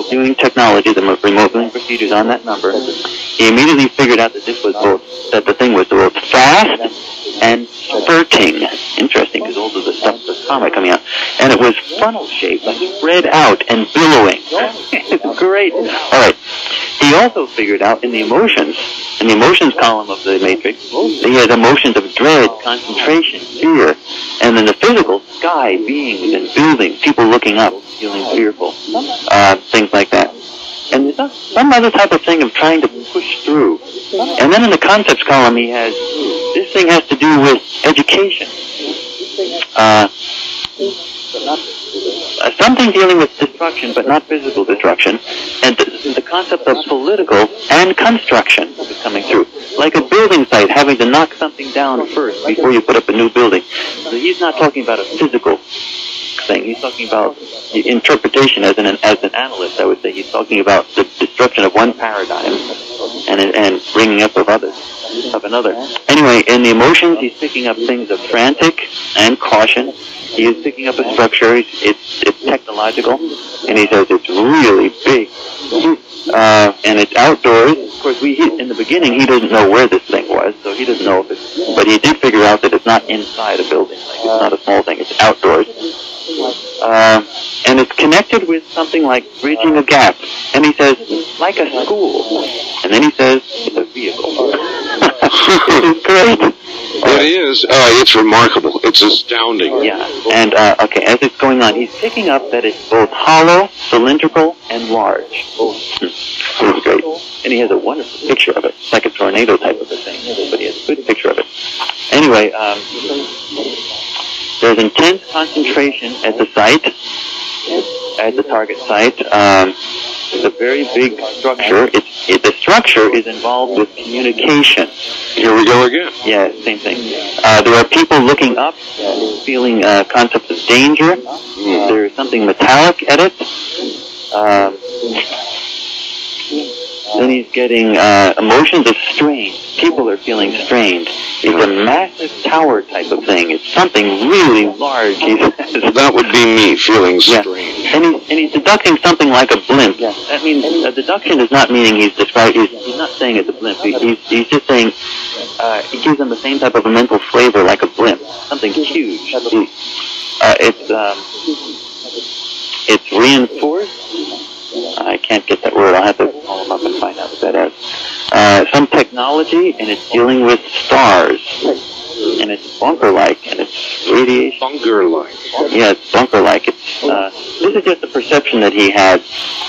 viewing technology, the remote viewing procedures on that number, he immediately figured out that this was that the thing was both fast and spurting. Interesting, because all of the stuff was comet coming out. And it was funnel-shaped, spread out and billowing. It's great. All right. He also figured out in the emotions column of the matrix, he had emotions of dread, concentration, fear, and then the physical, sky, beings, and buildings, people looking up, feeling fearful, things like that. And there's some other type of thing of trying to push through. And then in the concepts column, he has, this thing has to do with education. Something dealing with destruction, but not physical destruction. And the concept of political and construction is coming through. Like a building site having to knock something down first before you put up a new building. So he's not talking about a physical thing. He's talking about the interpretation as an analyst. I would say he's talking about the destruction of one paradigm and bringing up of another. Anyway, in the emotions, he's picking up things of frantic and caution. He is picking up a structure. It's technological, and he says it's really big, and it's outdoors. Of course, in the beginning he didn't know where this thing was, so he doesn't know if it's. But he did figure out that it's not inside a building. Like, it's not a small thing. It's outdoors, and it's connected with something like bridging a gap. And he says, like a school. And then he says, it's a vehicle. It's great. It is. It's remarkable. It's astounding. Yeah. And, okay, as it's going on, he's picking up that it's both hollow, cylindrical, and large. This is great. And he has a wonderful picture of it. It's like a tornado type of a thing. But he has a good picture of it. Anyway, there's intense concentration at the site, at the target site. It's a very big structure. The structure is involved with communication. Here we go again. Yeah, same thing. There are people looking up, feeling concepts of danger. There's something metallic at it. Then he's getting emotions of strain. People are feeling strained. It's a massive tower type of thing. It's something really large. He says. That would be me, feeling strained. And he's deducting something like a blimp. Yeah. That means a deduction is not meaning he's not saying it's a blimp. He's just saying he gives them the same type of a mental flavor like a blimp. Something huge. It's reinforced. I can't get that word. I'll have to call him up and find out what that is. Some technology, and it's dealing with stars. And it's bunker-like, and it's radiation. Bunker-like. Yeah, it's bunker-like. This is just the perception that he had.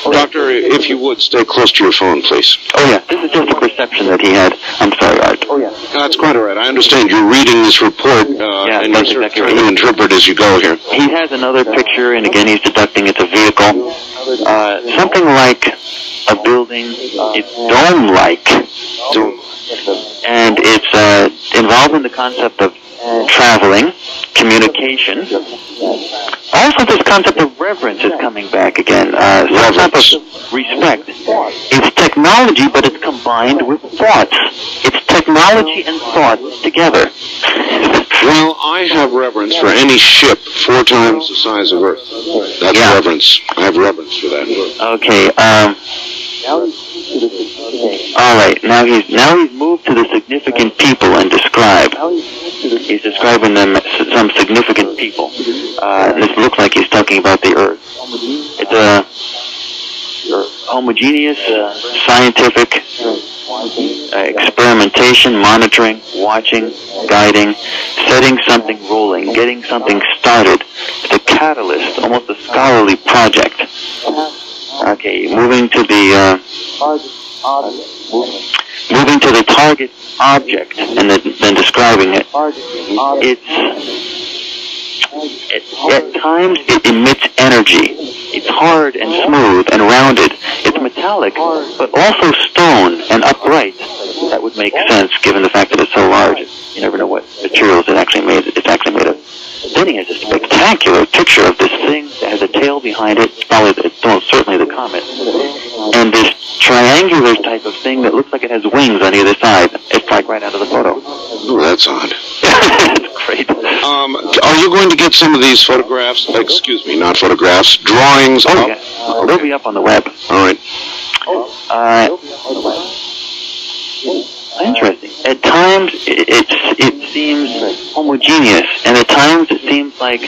Doctor, if you would, stay close to your phone, please. Oh, yeah, this is just the perception that he had. I'm sorry, Art. Oh, yeah. That's quite all right. I understand you're reading this report, and you're exactly trying to interpret as you go here. He has another picture, and again, he's deducting it's a vehicle. Something like a building. It's dome-like. And it's involved in the concept of traveling, communication. Also, this concept of reverence is coming back again. Some type of respect. It's technology, but it's combined with thoughts. It's technology and thoughts together. Well, I have reverence for any ship 4 times the size of Earth. That's reverence. I have reverence for that. Okay. All right. Now he's moved to the significant people and describe. He's describing them as some significant people. This looks like he's talking about the Earth. It's a homogeneous, scientific experimentation, monitoring, watching, guiding, setting something rolling, getting something started. It's a catalyst, almost a scholarly project. Okay, moving to the target object, and then describing it. At times it emits energy. It's hard and smooth and rounded. It's metallic, but also stone and upright. That would make sense given the fact that it's so large. You never know what materials it's actually made of. Then he has a spectacular picture of this thing that has a tail behind it. It's certainly the comet. And this triangular type of thing that looks like it has wings on either side. It's like right out of the photo. Oh, that's odd. That's great. Are you going to get some of these photographs? Excuse me, not photographs. Drawings up? Yeah. They'll be up on the web. All right. Interesting. At times, it seems homogeneous, and at times it seems like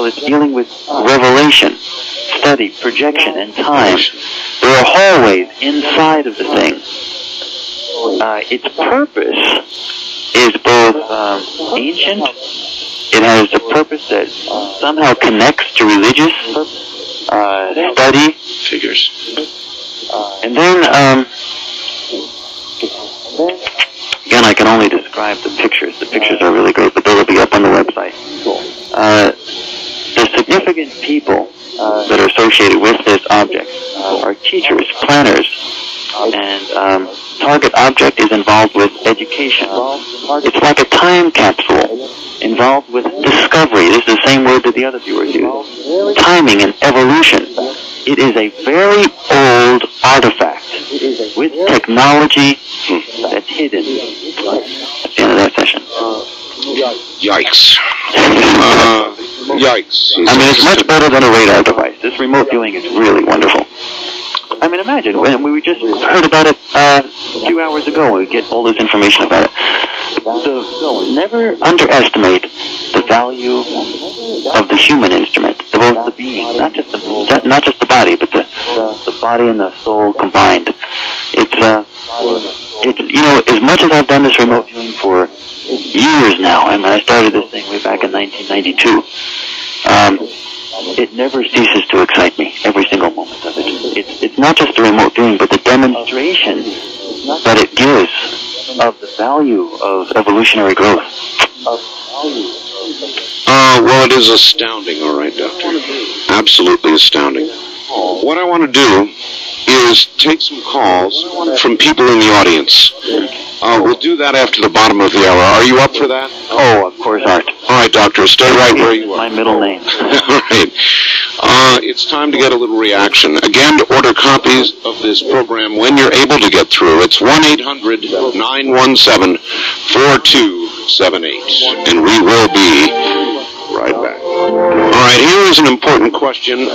it's dealing with revelation, study, projection, and time. There are hallways inside of the thing. Its purpose is both ancient. It has a purpose that somehow connects to religious study. Figures. And then, again, I can only describe the pictures. The pictures are really great, but they'll be up on the website. The significant people that are associated with this object are teachers, planners, and target object is involved with education. It's like a time capsule involved with discovery. This is the same word that the other viewers use. Timing and evolution. It is a very old artifact with technology that's hidden. That's the end of that session. Yikes. Yikes. I mean, it's much better than a radar device. This remote viewing is really wonderful. I mean, imagine, when we just heard about it a few hours ago, we get all this information about it. So never underestimate the value of the human instrument, both the being, not just the body, but the body and the soul combined. It's as much as I've done this remote viewing for years now, I mean, I started this thing way back in 1992. It never ceases to excite me, every single moment of it. It's not just the remote viewing, but the demonstration that it gives of the value of evolutionary growth. Well, it is astounding, all right, Doctor. Absolutely astounding. What I want to do is take some calls from people in the audience. We'll do that after the bottom of the hour. Are you up for that? Oh, of course, Art. All right, Doctor, stay right where you are. My middle name. All right. It's time to get a little reaction. Again, to order copies of this program when you're able to get through, it's 1-800-917-4278. And we will be right back. All right, here is an important question.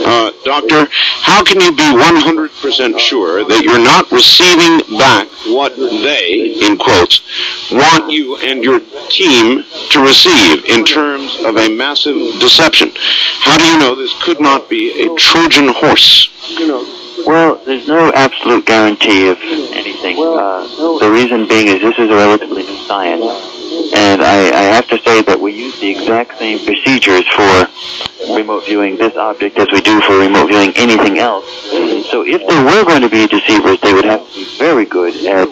Doctor, how can you be 100% sure that you're not receiving back what they, in quotes, want you and your team to receive in terms of a massive deception? How do you know this could not be a Trojan horse? Well, there's no absolute guarantee of anything. The reason being is this is a relatively new science. And I have to say that we use the exact same procedures for remote viewing this object as we do for remote viewing anything else. So if there were going to be deceivers, they would have to be very good at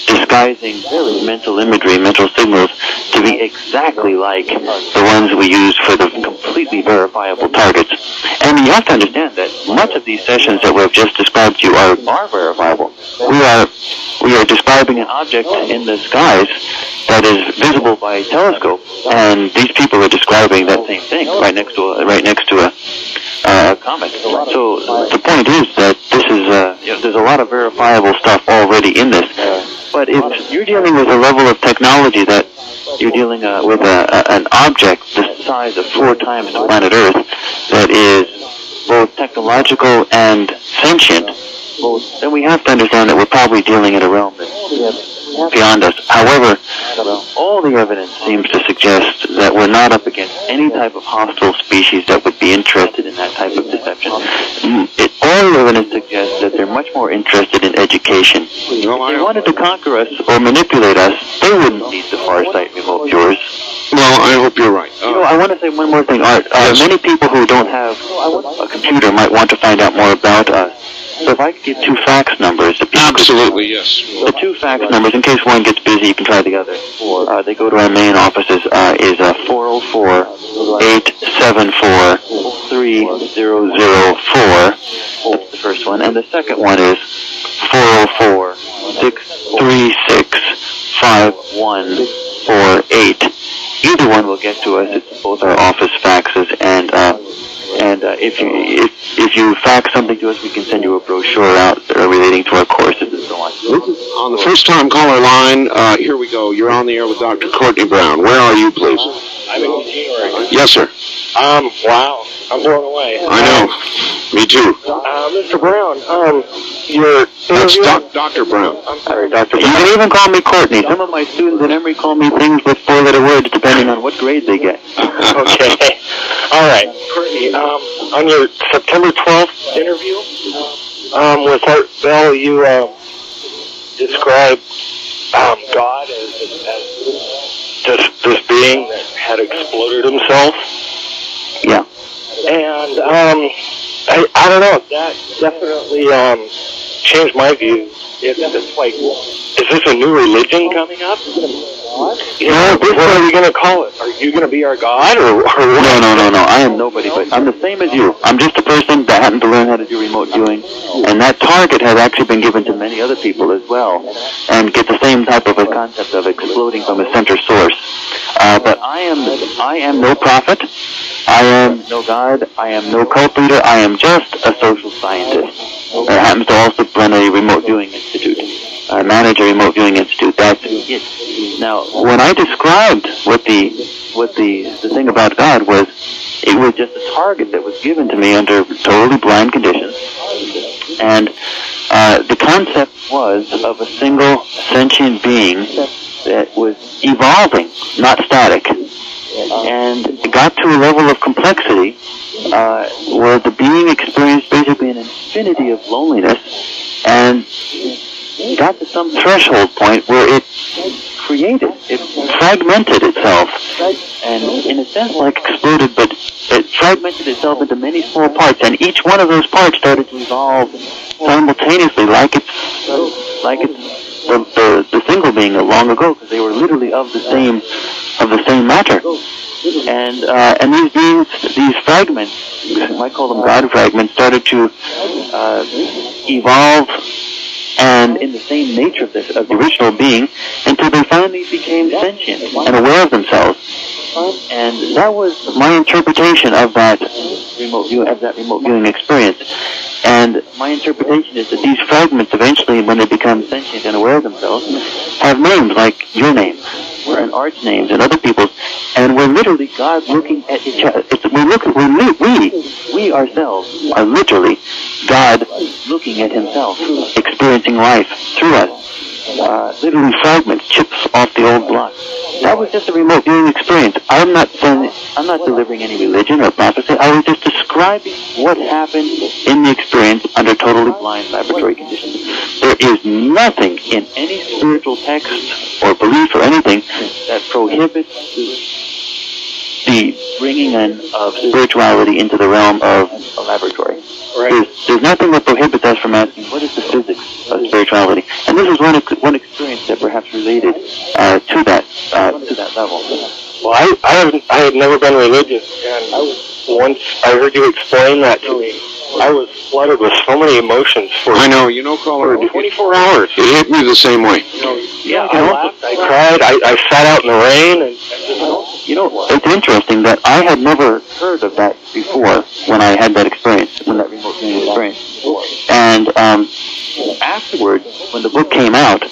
disguising mental imagery, mental signals, to be exactly like the ones we use for the completely verifiable targets. And you have to understand that much of these sessions that we've just described to you are verifiable. We are describing an object in the skies that is visible by a telescope, and these people are describing that same thing right next to a comet. So the point is that this is there's a lot of verifiable stuff already in this. But if you're dealing with a level of technology that you're dealing with an object the size of 4 times the planet Earth that is both technological and sentient, then we have to understand that we're probably dealing in a realm that's beyond us. However, all the evidence seems to suggest that we're not up against any type of hostile species that would be interested in that type of deception. All the evidence suggests that they're much more interested in education. If they wanted to conquer us or manipulate us, they wouldn't need the far-sight remote viewers. Well, I hope you're right. I want to say one more thing, Art. Yes. Many people who don't have a computer might want to find out more about us. So if I could give 2 fax numbers. Absolutely, yes. The 2 fax numbers, in case one gets busy, you can try the other. They go to our main offices, is 404-874-3004. That's the first one. And the second one is 404-636-5148. Either one will get to us. It's both our office faxes, and if if you fax something to us, we can send you a brochure out relating to our courses and so on. On the first-time caller line, here we go. You're on the air with Dr. Courtney Brown. Where are you, please? I'm in Eugene, Oregon. Yes, sir. Wow. I'm blown away. I know. Me too. Mr. Brown, your That's interview... Dr. Brown. I'm sorry, Dr. You Brown. can even call me Courtney. Some of my students at Emory call me things with four-letter words depending on what grade they get. Okay. All right. Courtney, on your September 12th interview with Art Bell, you described God as just this being that had exploded himself. Yeah. And I don't know, that definitely changed my view. It's like, is this a new religion coming up? You know, what are we going to call it? Are you going to be our God, or what? No. I am nobody, but I'm the same as you. I'm just a person that happened to learn how to do remote viewing, and that target has actually been given to many other people as well, and get the same type of a concept of exploding from a center source. But I am no prophet. I am no God. I am no cult leader. I am just a social scientist. That happens to also run a remote viewing institute. I manage a remote viewing institute. That's it. Now, when I described what the thing about God was, it was just a target that was given to me under totally blind conditions, and the concept was of a single sentient being that was evolving, not static, and it got to a level of complexity where the being experienced basically an infinity of loneliness, and got to some threshold point where it fragmented itself, and in a sense like exploded, but it fragmented itself into many small parts, and each one of those parts started to evolve simultaneously, like it's the single being long ago, because they were literally of the same matter. And these beings, these fragments, you might call them God fragments, started to evolve and in the same nature of the original being, until they finally became sentient and aware of themselves. And that was my interpretation of that remote viewing experience. And my interpretation is that these fragments eventually, when they become sentient and aware of themselves, have names like your name, and Art's names, and other people's, and we're literally God looking at each other. We ourselves are literally God looking at himself, experiencing life through us. Literally fragments, chips off the old block. That was just a remote viewing experience. I'm not delivering any religion or prophecy. I was just describing what happened in the experience under totally blind laboratory conditions. There is nothing in any spiritual text or belief or anything that prohibits the bringing in of spirituality into the realm of a laboratory. Right. There's nothing that prohibits us from asking, what is the physics of spirituality? And this is one experience that perhaps related to that level. Well, I had never been religious, and once I heard you explain that to me, I was flooded with so many emotions for I know, you know, caller, 24 hours. It hit me the same way. Yeah, I laughed, I cried, I sat out in the rain, and you know, it's interesting that I had never heard of that before when I had that experience, when that remote viewing experience. And afterwards, when the book came out,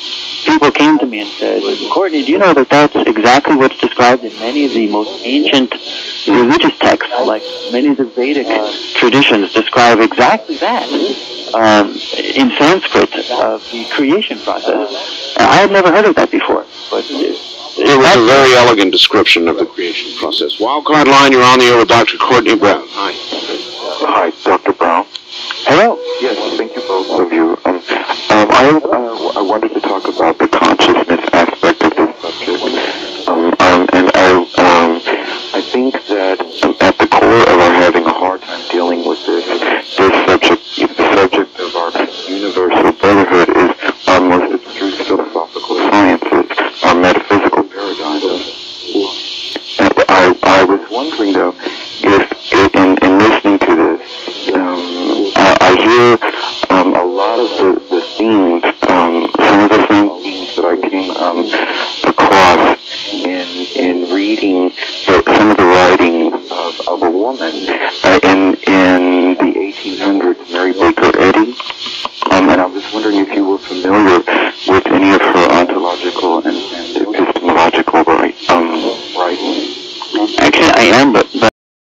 people came to me and said, Courtney, do you know that that's exactly what's described in many of the most ancient religious texts, like many of the Vedic traditions describe exactly that in Sanskrit of the creation process. And I had never heard of that before, but it was a very elegant description of the creation process. Wildcard line, you're on the air with Dr. Courtney Brown. Hi. Hi, Dr. Brown. Hello. Yes, thank you both of you. I wanted to talk about the consciousness aspect of this subject. I think that at the core of our having a hard time dealing with this subject, the subject of our universal brotherhood is our most abstruse philosophical sciences, our metaphysical paradigms. I was wondering, though, if in listening to this, I hear a lot of the themes, some of the same themes that I came across in reading some of the writings of a woman